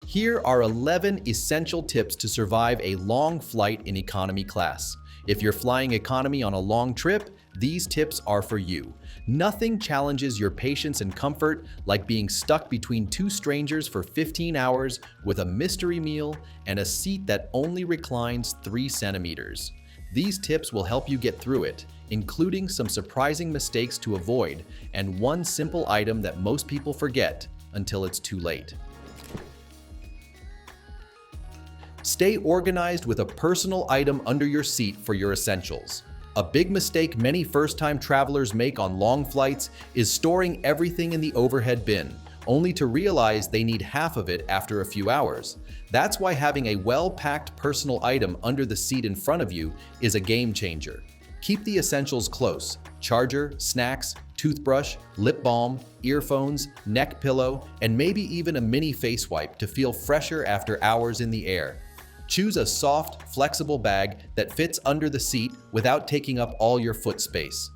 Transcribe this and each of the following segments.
Here are 11 essential tips to survive a long flight in economy class. If you're flying economy on a long trip, these tips are for you. Nothing challenges your patience and comfort like being stuck between two strangers for 15 hours with a mystery meal and a seat that only reclines 3 centimeters. These tips will help you get through it, including some surprising mistakes to avoid and one simple item that most people forget until it's too late. Stay organized with a personal item under your seat for your essentials. A big mistake many first-time travelers make on long flights is storing everything in the overhead bin, only to realize they need half of it after a few hours. That's why having a well-packed personal item under the seat in front of you is a game changer. Keep the essentials close: charger, snacks, toothbrush, lip balm, earphones, neck pillow, and maybe even a mini face wipe to feel fresher after hours in the air. Choose a soft, flexible bag that fits under the seat without taking up all your foot space.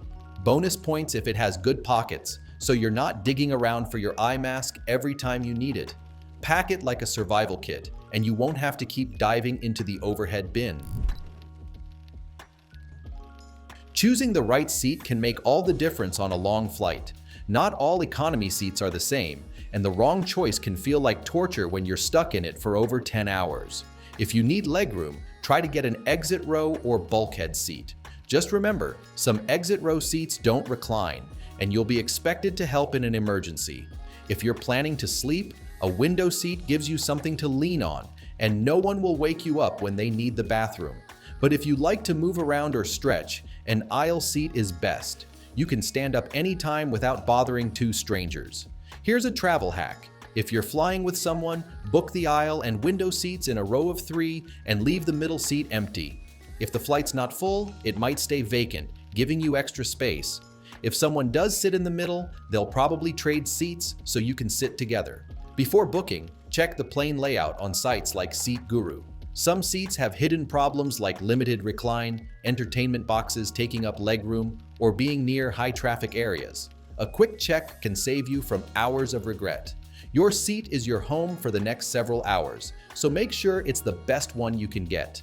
Bonus points if it has good pockets, so you're not digging around for your eye mask every time you need it. Pack it like a survival kit, and you won't have to keep diving into the overhead bin. Choosing the right seat can make all the difference on a long flight. Not all economy seats are the same, and the wrong choice can feel like torture when you're stuck in it for over 10 hours. If you need legroom, try to get an exit row or bulkhead seat. Just remember, some exit row seats don't recline, and you'll be expected to help in an emergency. If you're planning to sleep, a window seat gives you something to lean on, and no one will wake you up when they need the bathroom. But if you like to move around or stretch, an aisle seat is best. You can stand up anytime without bothering two strangers. Here's a travel hack. If you're flying with someone, book the aisle and window seats in a row of 3 and leave the middle seat empty. If the flight's not full, it might stay vacant, giving you extra space. If someone does sit in the middle, they'll probably trade seats so you can sit together. Before booking, check the plane layout on sites like Seat Guru. Some seats have hidden problems like limited recline, entertainment boxes taking up legroom, or being near high-traffic areas. A quick check can save you from hours of regret. Your seat is your home for the next several hours, so make sure it's the best one you can get.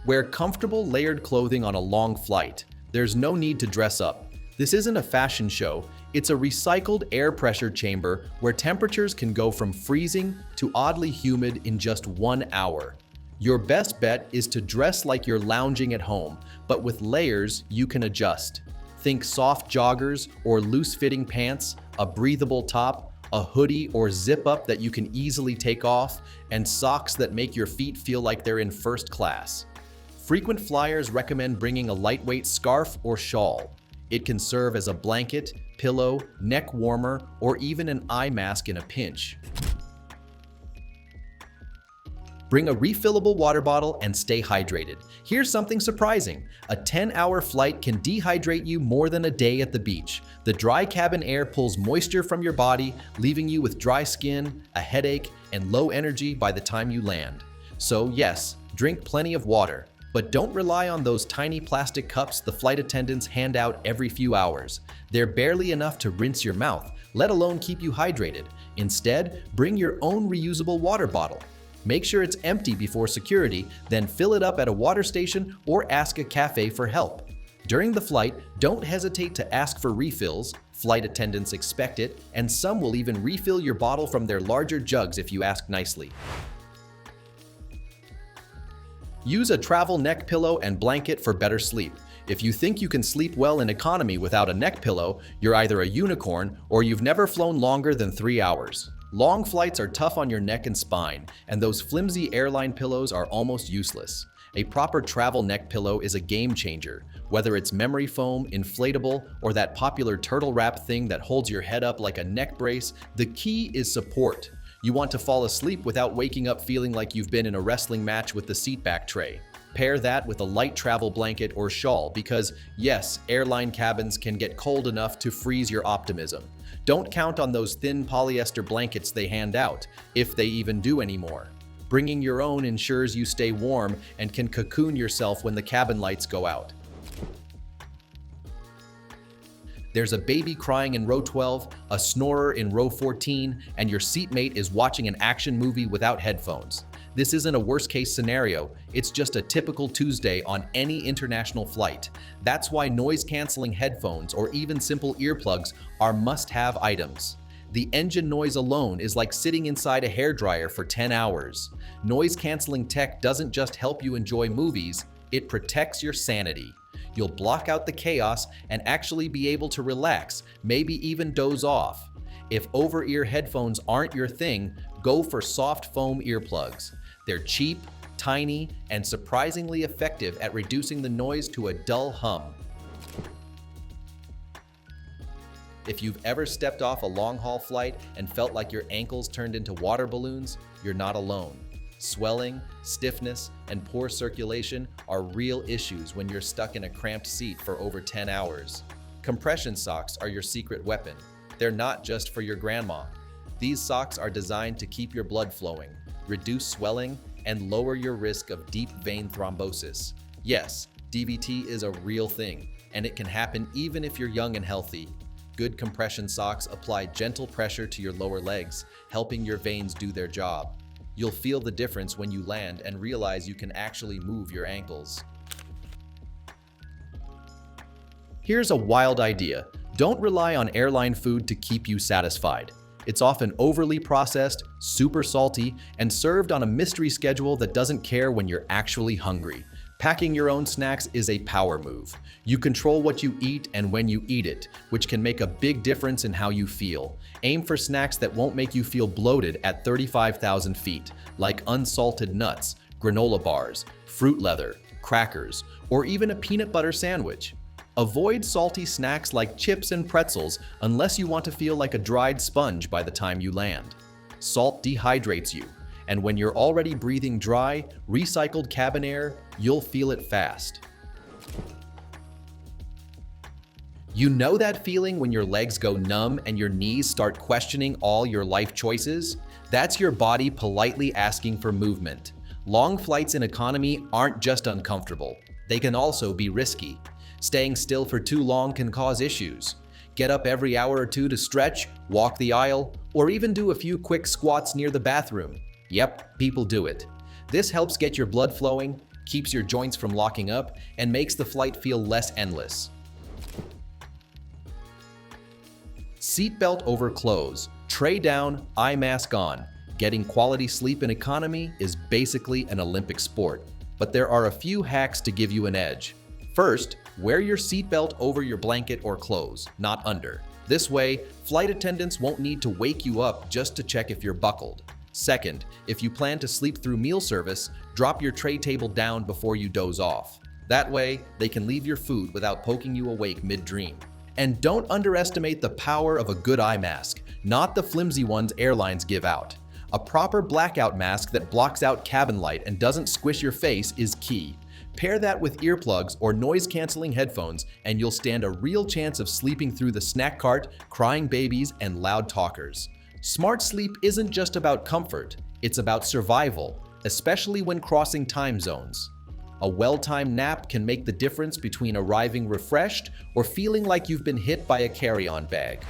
Wear comfortable layered clothing on a long flight. There's no need to dress up. This isn't a fashion show, it's a recycled air pressure chamber where temperatures can go from freezing to oddly humid in just 1 hour. Your best bet is to dress like you're lounging at home, but with layers you can adjust. Think soft joggers or loose-fitting pants, a breathable top, a hoodie or zip-up that you can easily take off, and socks that make your feet feel like they're in first class. Frequent flyers recommend bringing a lightweight scarf or shawl. It can serve as a blanket, pillow, neck warmer, or even an eye mask in a pinch. Bring a refillable water bottle and stay hydrated. Here's something surprising. A 10-hour flight can dehydrate you more than a day at the beach. The dry cabin air pulls moisture from your body, leaving you with dry skin, a headache, and low energy by the time you land. So yes, drink plenty of water, but don't rely on those tiny plastic cups the flight attendants hand out every few hours. They're barely enough to rinse your mouth, let alone keep you hydrated. Instead, bring your own reusable water bottle. Make sure it's empty before security, then fill it up at a water station or ask a cafe for help. During the flight, don't hesitate to ask for refills. Flight attendants expect it, and some will even refill your bottle from their larger jugs if you ask nicely. Use a travel neck pillow and blanket for better sleep. If you think you can sleep well in economy without a neck pillow, you're either a unicorn or you've never flown longer than 3 hours. Long flights are tough on your neck and spine, and those flimsy airline pillows are almost useless. A proper travel neck pillow is a game changer. Whether it's memory foam, inflatable, or that popular turtle wrap thing that holds your head up like a neck brace, the key is support. You want to fall asleep without waking up feeling like you've been in a wrestling match with the seatback tray. Pair that with a light travel blanket or shawl because, yes, airline cabins can get cold enough to freeze your optimism. Don't count on those thin polyester blankets they hand out, if they even do anymore. Bringing your own ensures you stay warm and can cocoon yourself when the cabin lights go out. There's a baby crying in row 12, a snorer in row 14, and your seatmate is watching an action movie without headphones. This isn't a worst-case scenario, it's just a typical Tuesday on any international flight. That's why noise-canceling headphones or even simple earplugs are must-have items. The engine noise alone is like sitting inside a hairdryer for 10 hours. Noise-canceling tech doesn't just help you enjoy movies, it protects your sanity. You'll block out the chaos and actually be able to relax, maybe even doze off. If over-ear headphones aren't your thing, go for soft foam earplugs. They're cheap, tiny, and surprisingly effective at reducing the noise to a dull hum. If you've ever stepped off a long-haul flight and felt like your ankles turned into water balloons, you're not alone. Swelling, stiffness, and poor circulation are real issues when you're stuck in a cramped seat for over 10 hours. Compression socks are your secret weapon. They're not just for your grandma. These socks are designed to keep your blood flowing, reduce swelling, and lower your risk of deep vein thrombosis. Yes, DVT is a real thing, and it can happen even if you're young and healthy. Good compression socks apply gentle pressure to your lower legs, helping your veins do their job. You'll feel the difference when you land and realize you can actually move your ankles. Here's a wild idea. Don't rely on airline food to keep you satisfied. It's often overly processed, super salty, and served on a mystery schedule that doesn't care when you're actually hungry. Packing your own snacks is a power move. You control what you eat and when you eat it, which can make a big difference in how you feel. Aim for snacks that won't make you feel bloated at 35,000 feet, like unsalted nuts, granola bars, fruit leather, crackers, or even a peanut butter sandwich. Avoid salty snacks like chips and pretzels unless you want to feel like a dried sponge by the time you land. Salt dehydrates you, and when you're already breathing dry, recycled cabin air, you'll feel it fast. You know that feeling when your legs go numb and your knees start questioning all your life choices? That's your body politely asking for movement. Long flights in economy aren't just uncomfortable, they can also be risky. Staying still for too long can cause issues. Get up every hour or two to stretch, walk the aisle, or even do a few quick squats near the bathroom. Yep, people do it. This helps get your blood flowing, keeps your joints from locking up, and makes the flight feel less endless. Seatbelt over clothes, tray down, eye mask on. Getting quality sleep in economy is basically an Olympic sport, but there are a few hacks to give you an edge. First, wear your seatbelt over your blanket or clothes, not under. This way, flight attendants won't need to wake you up just to check if you're buckled. Second, if you plan to sleep through meal service, drop your tray table down before you doze off. That way, they can leave your food without poking you awake mid-dream. And don't underestimate the power of a good eye mask, not the flimsy ones airlines give out. A proper blackout mask that blocks out cabin light and doesn't squish your face is key. Pair that with earplugs or noise-canceling headphones, and you'll stand a real chance of sleeping through the snack cart, crying babies, and loud talkers. Smart sleep isn't just about comfort, it's about survival, especially when crossing time zones. A well-timed nap can make the difference between arriving refreshed or feeling like you've been hit by a carry-on bag.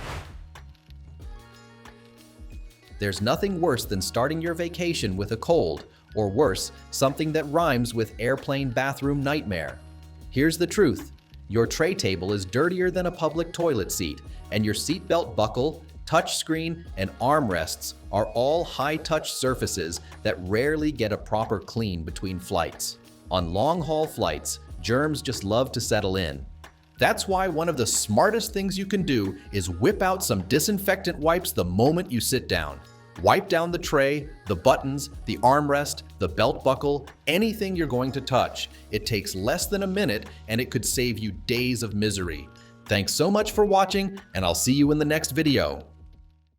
There's nothing worse than starting your vacation with a cold, or worse, something that rhymes with airplane bathroom nightmare. Here's the truth. Your tray table is dirtier than a public toilet seat, and your seatbelt buckle, touchscreen, and armrests are all high-touch surfaces that rarely get a proper clean between flights. On long-haul flights, germs just love to settle in. That's why one of the smartest things you can do is whip out some disinfectant wipes the moment you sit down. Wipe down the tray, the buttons, the armrest, the belt buckle, anything you're going to touch. It takes less than a minute and it could save you days of misery. Thanks so much for watching, and I'll see you in the next video.